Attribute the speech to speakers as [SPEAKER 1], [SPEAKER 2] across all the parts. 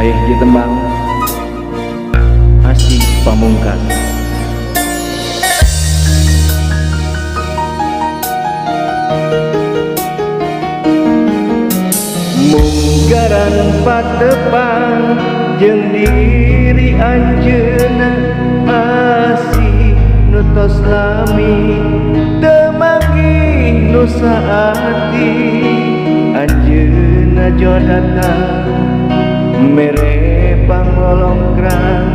[SPEAKER 1] Ayah di tembang Asih Pamungkas. Munggaran patepan jeung diri anjeunna asih nu tos lami teu manggih nu saati anjeunna jodata mere panglolongkrang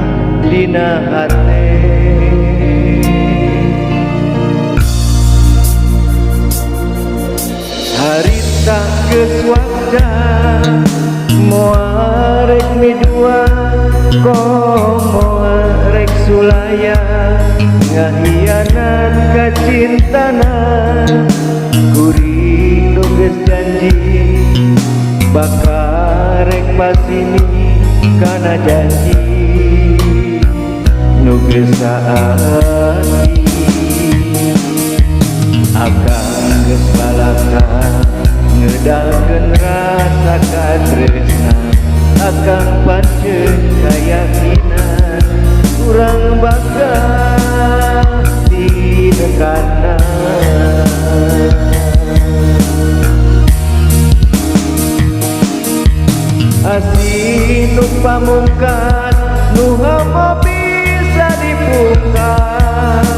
[SPEAKER 1] dina hate. Harita geus wakda moal rek midua komo rek sulaya ngahianat ka cintana kuring nu geus janji bakal rek pasini kana janji nu geus saati akang geus balaka ngedalkeun rasa katresna akang pancen kayakinan urang bakal dinekana. Asih nu pamungkas nu hamo bisa dipungkas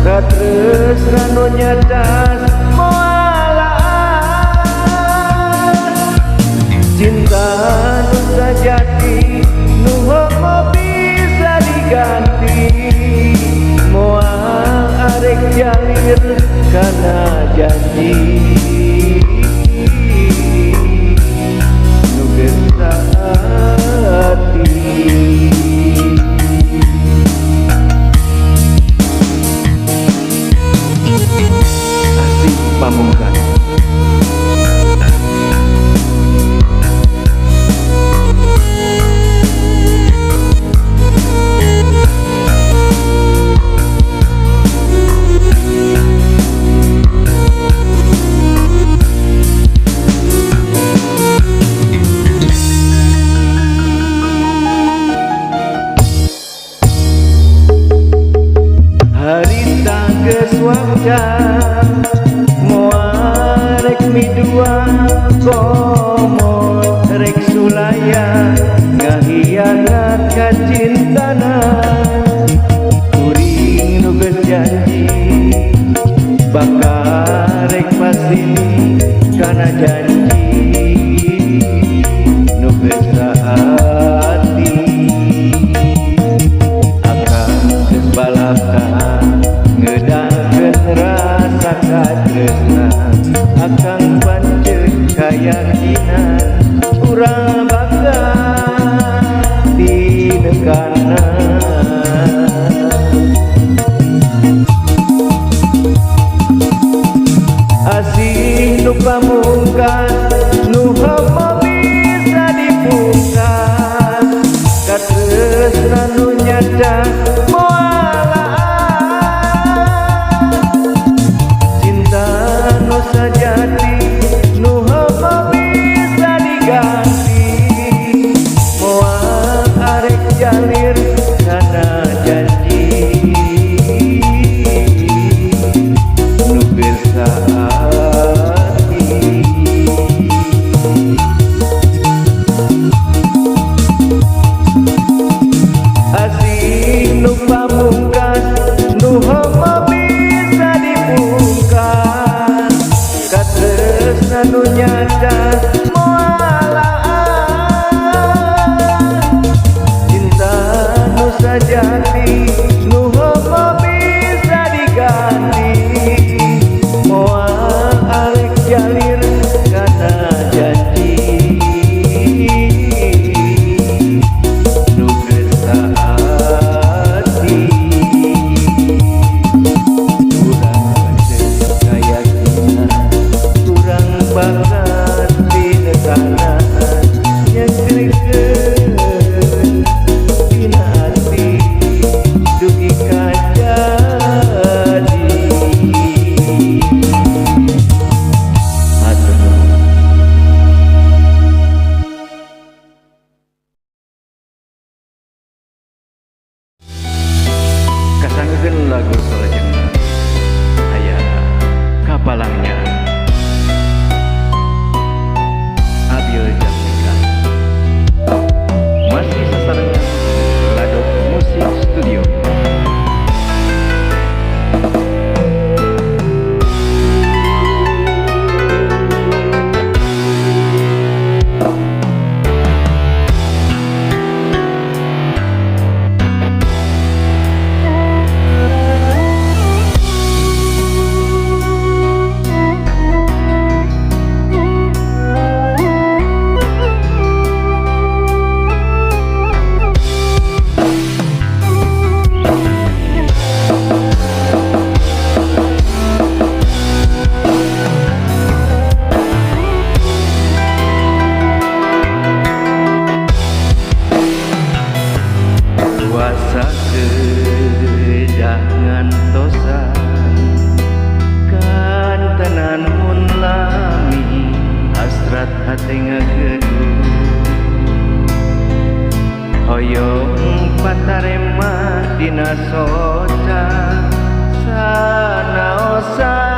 [SPEAKER 1] katresna nu nyadas moalan cinta nu sajati nu hamo bisa diganti moal arek jalir kana janji nu geus saati. Asih Pamungkas. Harita geus wakda moal rek midua komo rek sulaya ngahianat ka cintana kuring nu geus janji bakal rek pasini kana janji nu geus saati akang geus balaka ngedalkeun rasa katresna akang pancen kayakinan urang bakal dinekana. Asih nu pamungkas nu hamo bisa dipungkas katresna nu nyadas sajati nu hamo bisa puasa kejangan tosan kan tenan mun lami hasrat hati ngagedu hoyong patarema dina soca sanaosa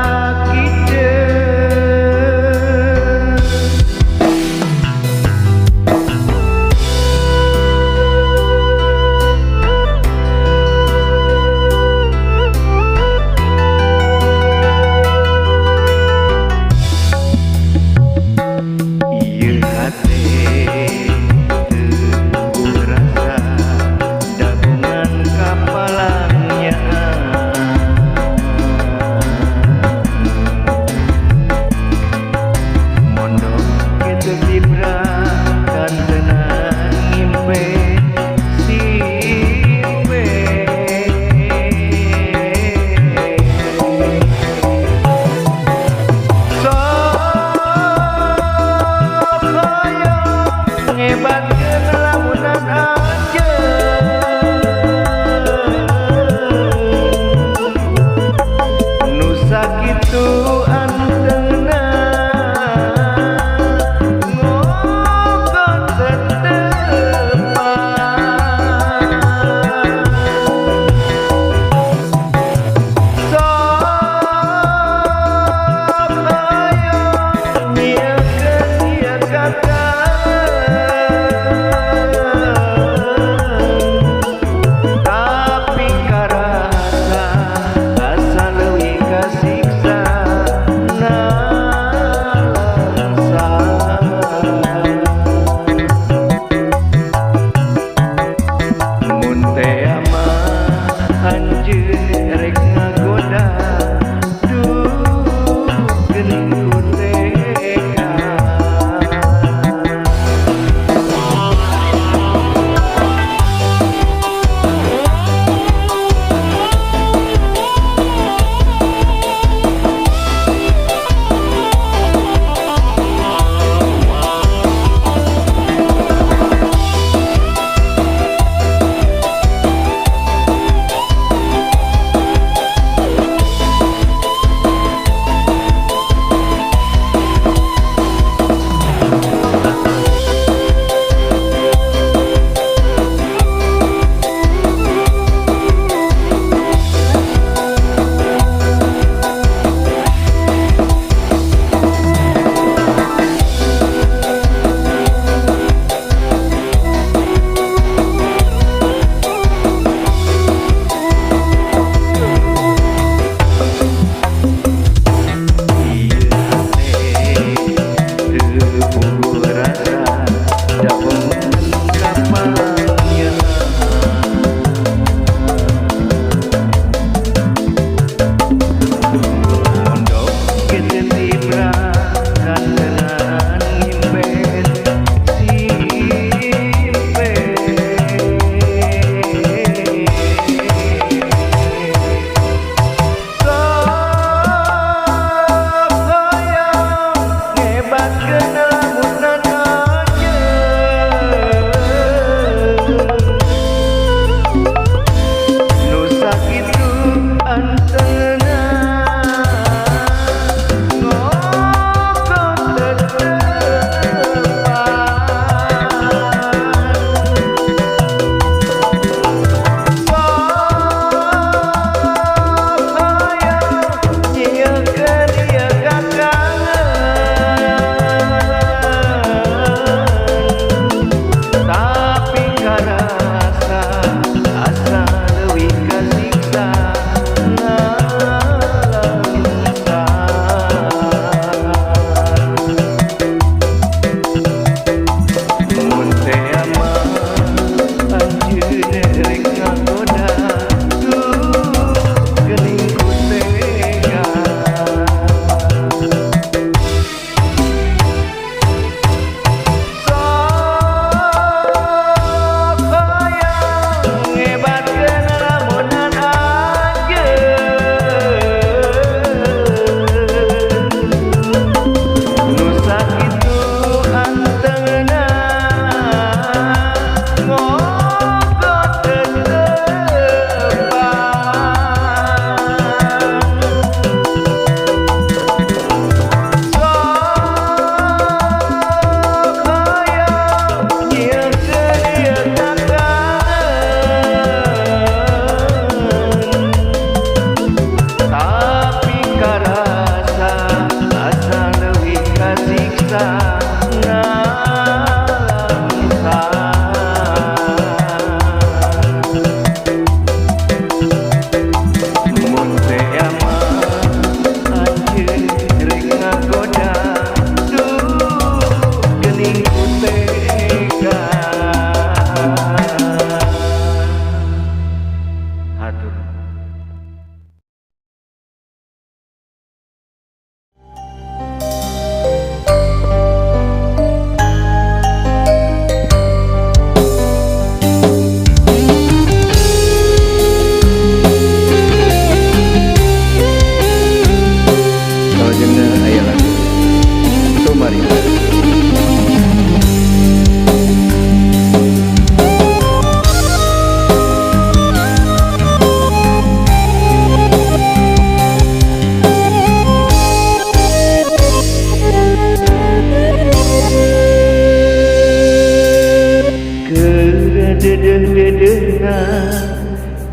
[SPEAKER 1] Kededeh-dedehna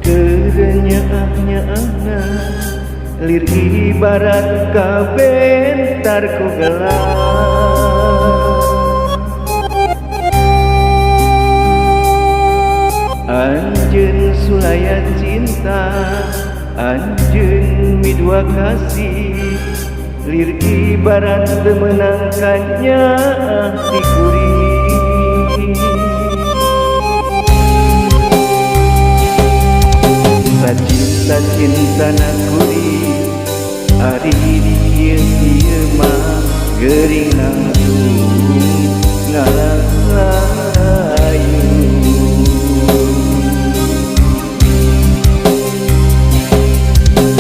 [SPEAKER 1] kerenyaah-nyaahna lir ibarat kabentar ku gelar anjeun sulaya cinta anjeun midua kasih lir ibarat menangkannya di kuring cinta nakuri ari di kieu mah geuring langsung ngalayu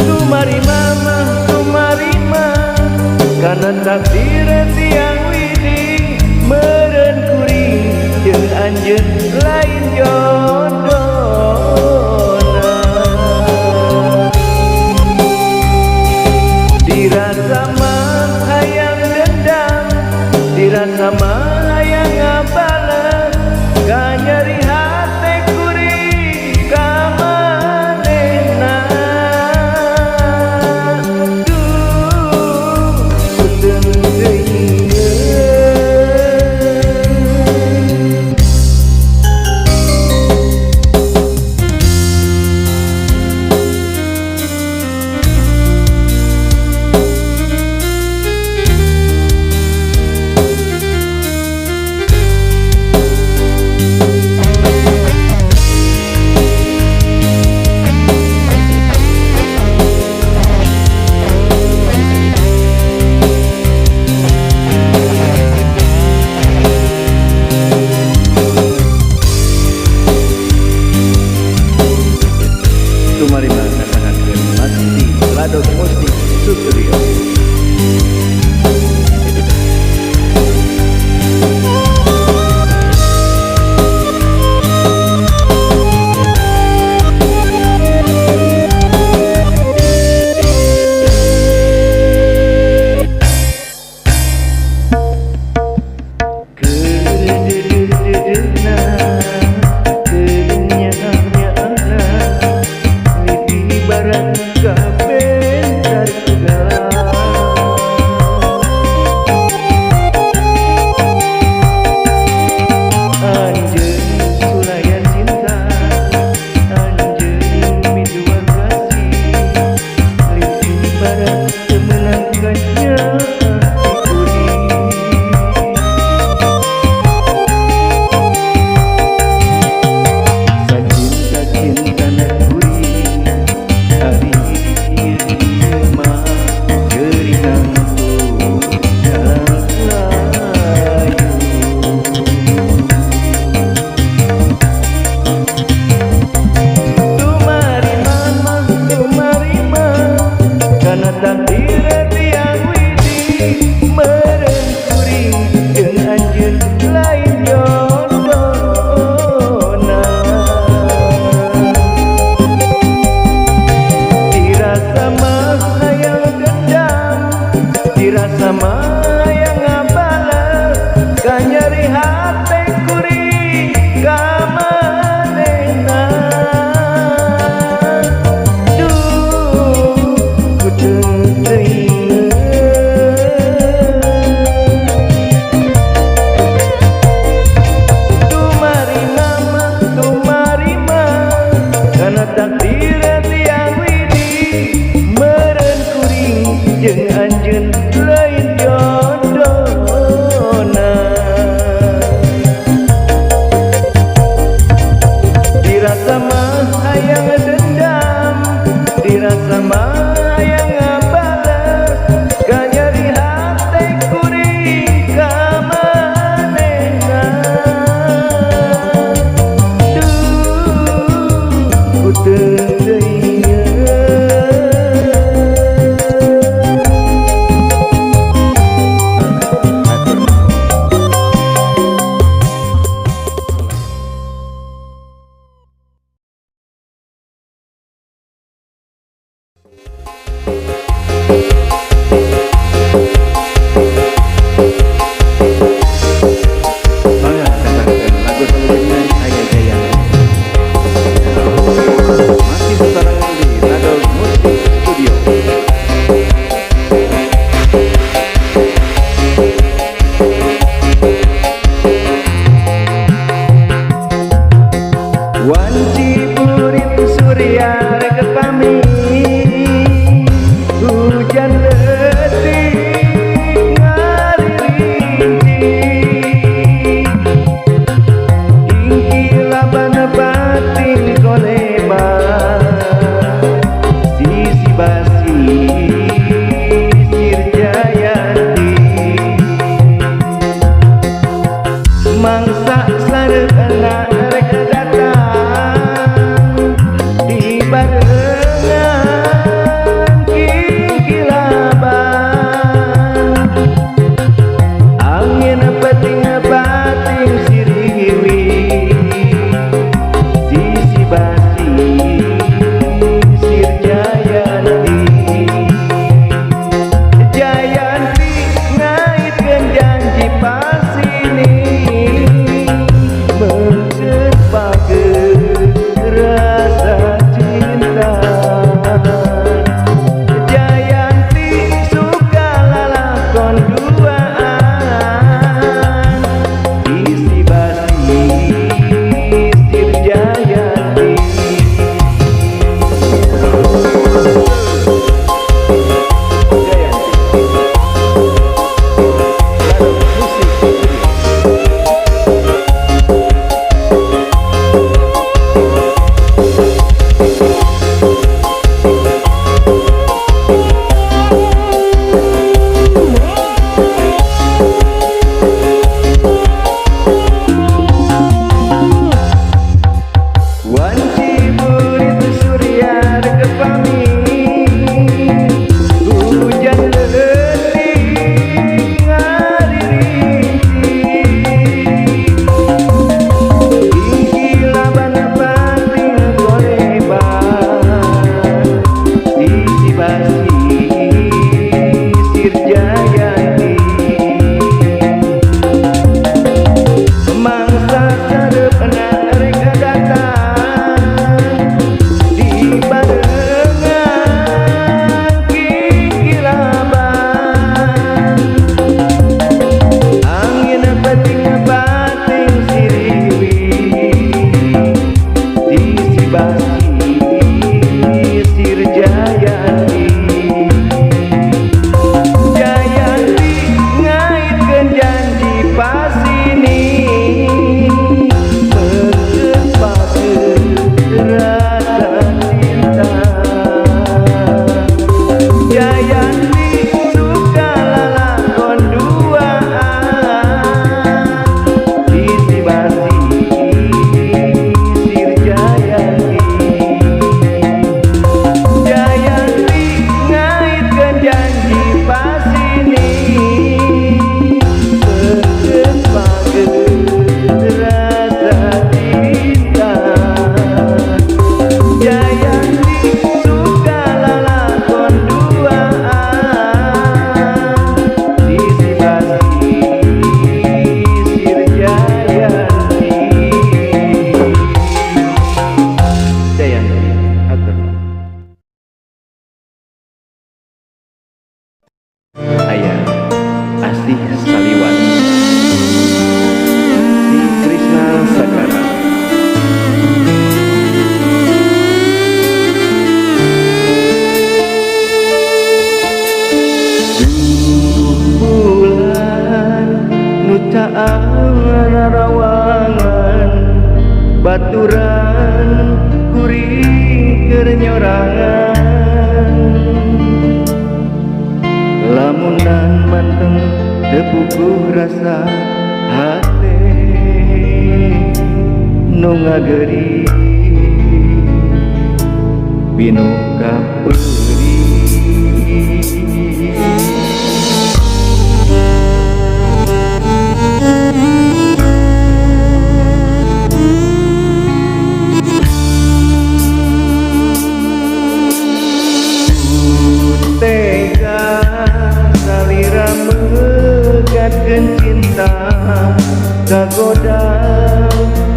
[SPEAKER 1] Tumari mama kana takdir tiang widi meureun kuring jeung anjeun lain jodoh dirasa mah hayang dendam dirasa mah hayang ngabales kanyeri hate kuring ka manehna duh puteung teuing Tumari mengatakan masih Lado Musik Studio. Dirasa mah yang ngabales kanyeri hate kuring ka manehna duh kudu teuing tumari mah kana takdir tiang widi meureun kuring jeung anjeun lain jodohna dirasa mah hayang dendam dirasa mah hayang ngabales kanyeri hate kuring ka manehna duh kudu teuing lagu selanjutnya Ayah Jaya Wanci purit surya reket pami, hujan letih ngaririnci, ingki laban batin koleba, sisi basi Sirjayanti, mangsa sarana rek datang di barengan kikilaban, angin peting bating siriwi, sisi basi Sirjayanti, Jayanti ngaitkeun janji pasini mengepakeun rasa cinta. Jayanti suka lalakon duaan, isi basi Sirjayanti. Wanci purit surya reket pami, hujan letih ngaririnci, ingki laban batin koleban, sisi basi Sirjayanti, mangsa sareupna rek datang di barengan kikilaban, angin peting bating siriwi, sisi basi Sirjayanti, Jayanti ngaitkeun janji pasini mengepakeun rasa cinta. Jayanti suka lalakon duaan, isi basi Sirjayanti, Jayanti ngaitkeun janji pasini mengepakeun rasa cinta. Jayanti suka lalakon duaan, sisi basi Sirjayanti. Jayanti atur ayah asih saliwan si Krishna Sakara. Bulan nu caang rawangan, baturan kuring keur nyorangan, lamunan manteng tepukuh rasa hate nu ngageri binu kapeuri. Tega salira megatkeun cinta, kagoda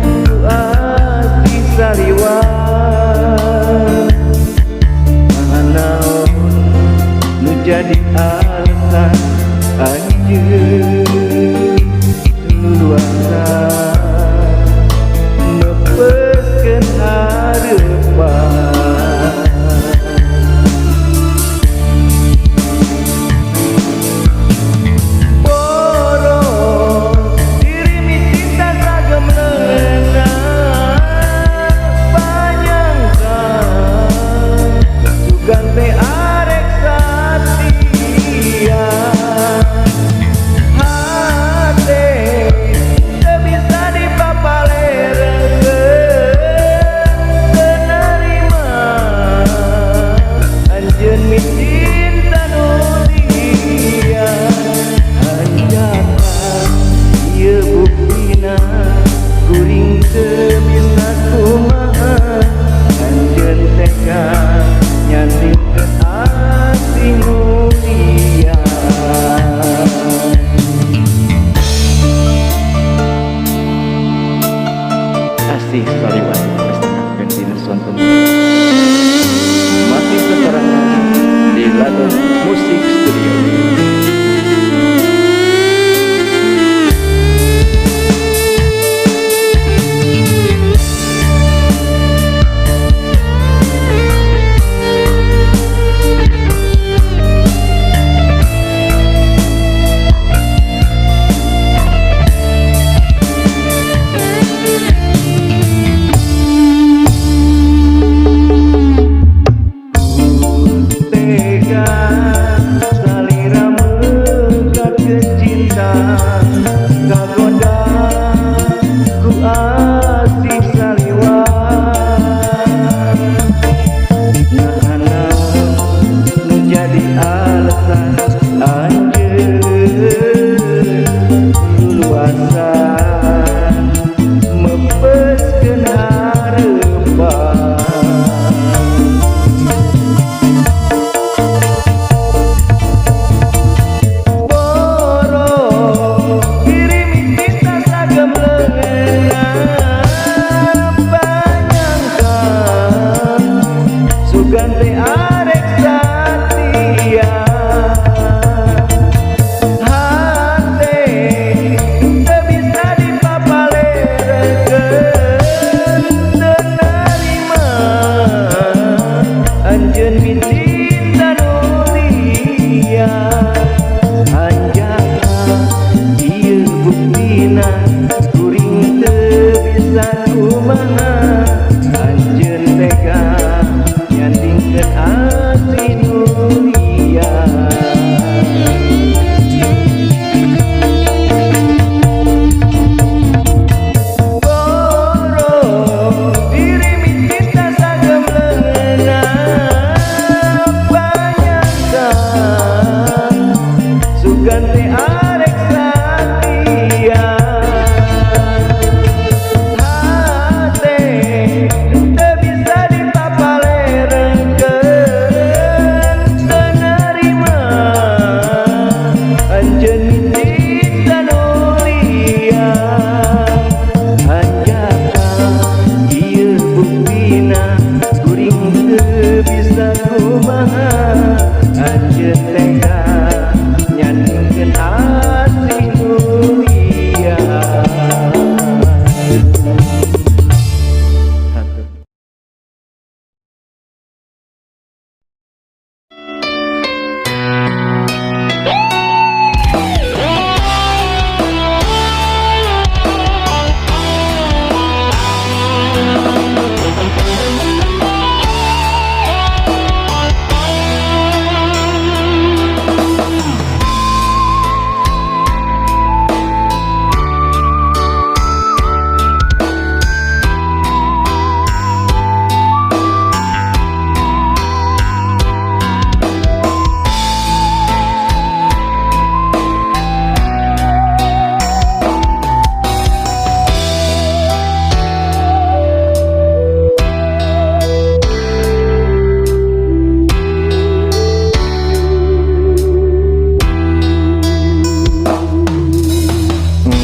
[SPEAKER 1] ku asih saliwan, Asih Saliwan Pestanakeun dina sonten masih sesarengan di Ladon Musik Studio.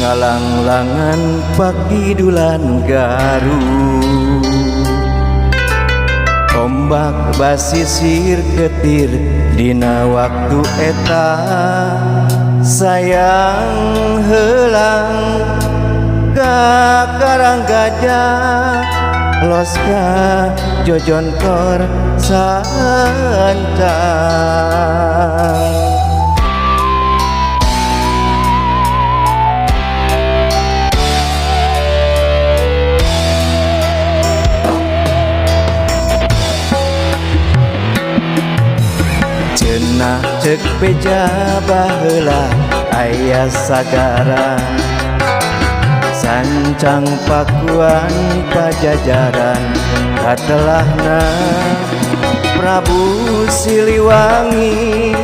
[SPEAKER 2] Ngalang-langan pagi dulan garu, ombak basisir ketir dina waktu eta sayang helang ka Karang Gajah los ka Jojonkor sancang. Cenah cek beja baheula aya sagara sancang pakuan pajajaran katelahna Prabu Siliwangi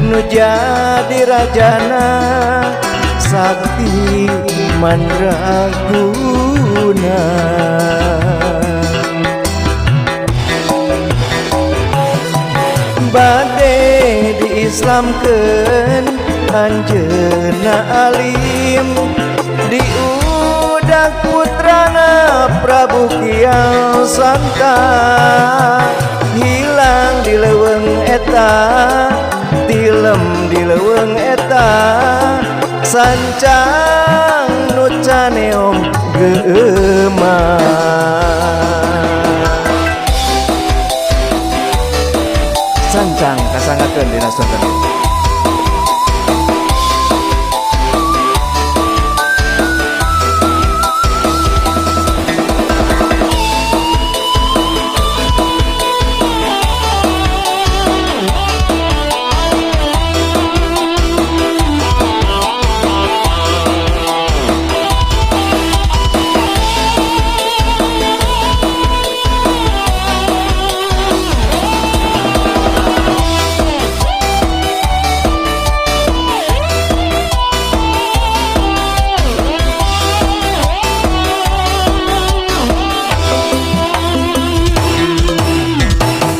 [SPEAKER 2] nu jadi rajana sakti mandraguna. Bade diislamkeun anjeunna alim diudang budak putrana Prabu Kian Santa hilang di leuweung eta tilem di leuweung eta sancang nu caneom geumah sancang kasangakeun dina sunten.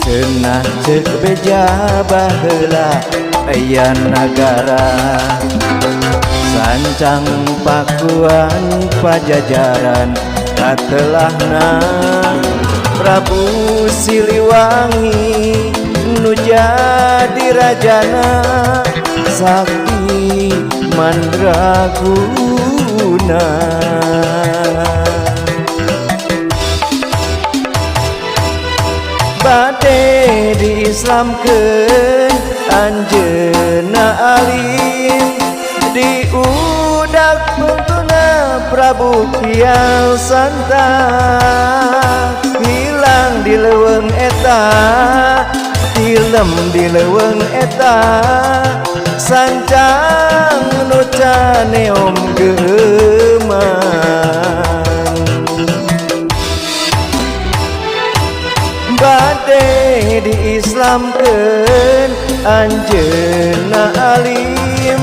[SPEAKER 2] Cenah ceuk beja baheula aya nagara sancang pakuan pajajaran katelahna Prabu Siliwangi nu jadi rajana sakti mandraguna bade diislamkeun anjeunna alim diudak tuntuna Prabu Kian Santa hilang di leuweung eta tilem di leuweung eta sancang nu caneom geuman bade diislamkeun anjeunna alim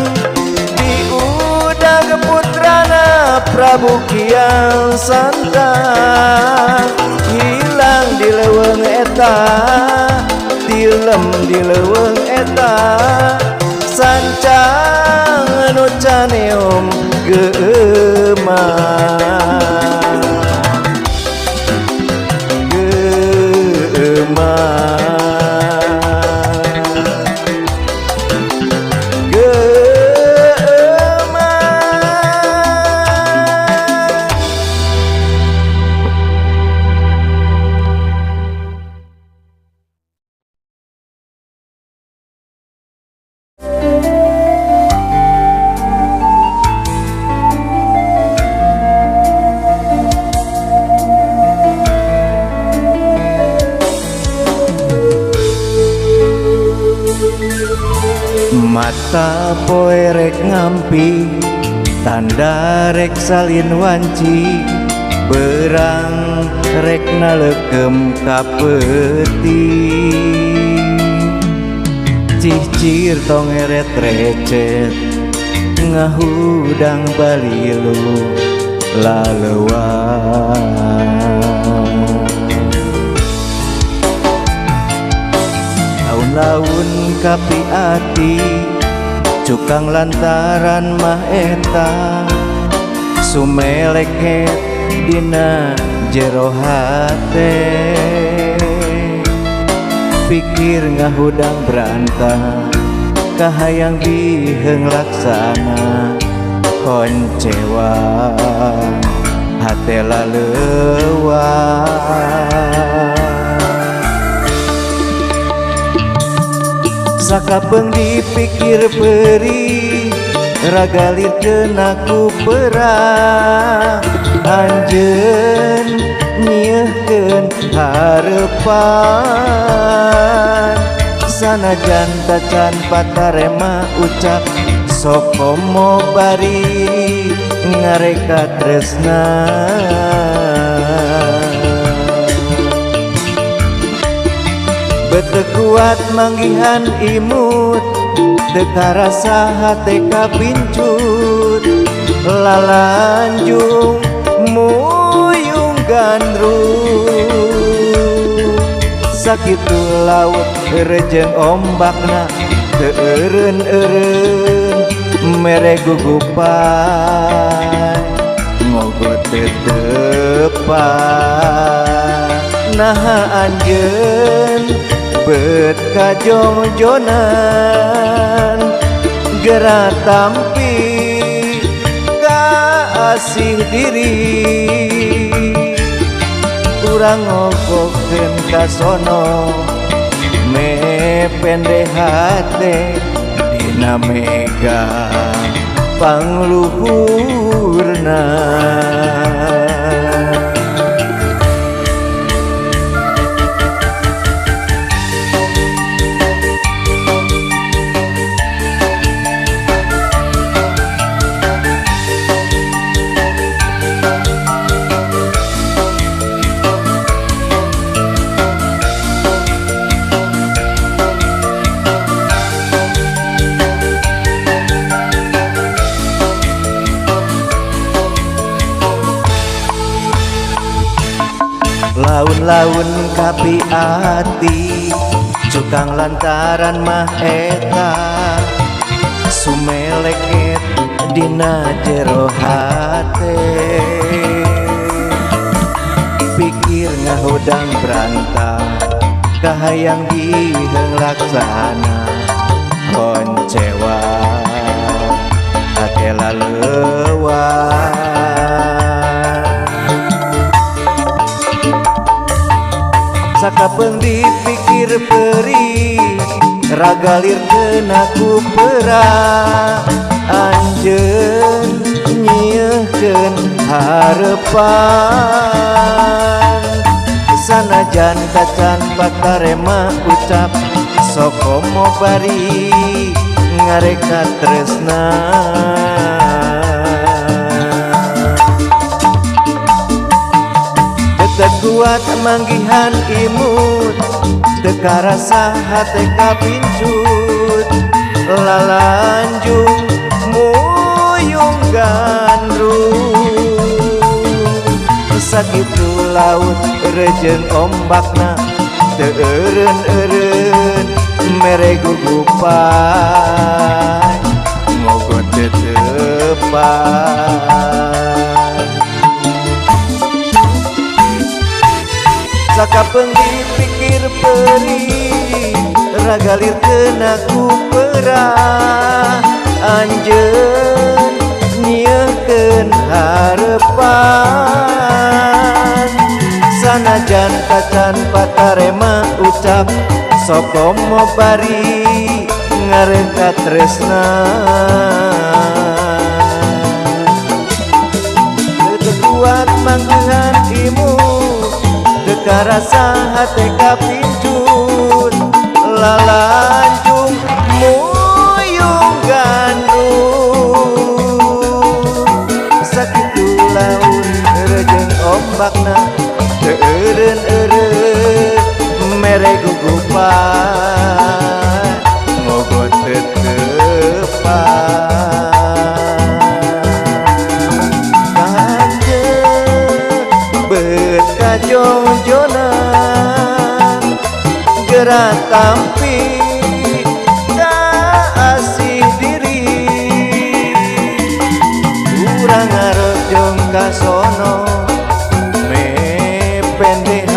[SPEAKER 2] diudag putrana Prabu Kian Santa hilang di leuweung eta tilem di leuweung eta sancang nu caneom geumah mata poe rek ngampi tanda rek salin wanci berang rek naleukeum ka peuting cicir tong eret recet ngahudang balilu laleuan laun kapi ati cukang lantaran mah eta sumeleket dina jero hate pikir ngahudang berantah kahayang diheung laksana koncewa hate laleuan sakapeung dipikir peuri ragalirkeun aku perang anjeun nyieun harepan sanajan tacan patarema ucap sok komo bari ngareka tresna bete kuat manggihan imut teka rasa hate kabincut lalanjung muyung gandrung sakitu laut rejeng ombakna teu eureun-eureun mere gugupan ngogot tetepan naha anjeun bet kajongjonan gerak tampi kasih diri urang ngogokeun kasono me pendeh hate dina mega pangluhurna. Laun-laun kapi ati cukang lantaran mah eta sumeleket dina jero hate pikir ngahodang berantah kahayang diheung laksana koncewa akela leuwah sakapeung dipikir peri ragalir kena ku perah anjeun nyieun harepan sanajan kacan patarema ucap sokomo bari ngareka tresna kuat manggihan imut teka rasa hate kapincut lalanjung muyung gandrung sakitu laut rejeng ombakna teu eureun-eureun mere gugupan ngogot tetepan sakapeung dipikir peri ragalir kena ku perah anjeun nyieun harepan sanajan kacan patarema ucap sokomo bari ngareka tresna teu kuat manggihan imut teka rasa hate kapincut lalanjung muyung gandrung sakitu laut rejeng ombakna teu eureun-eureun mere gugupan ngogot tetepan bet kajongjonan gerak tampi kasih diri urang ngarep jeung kasono me pendeh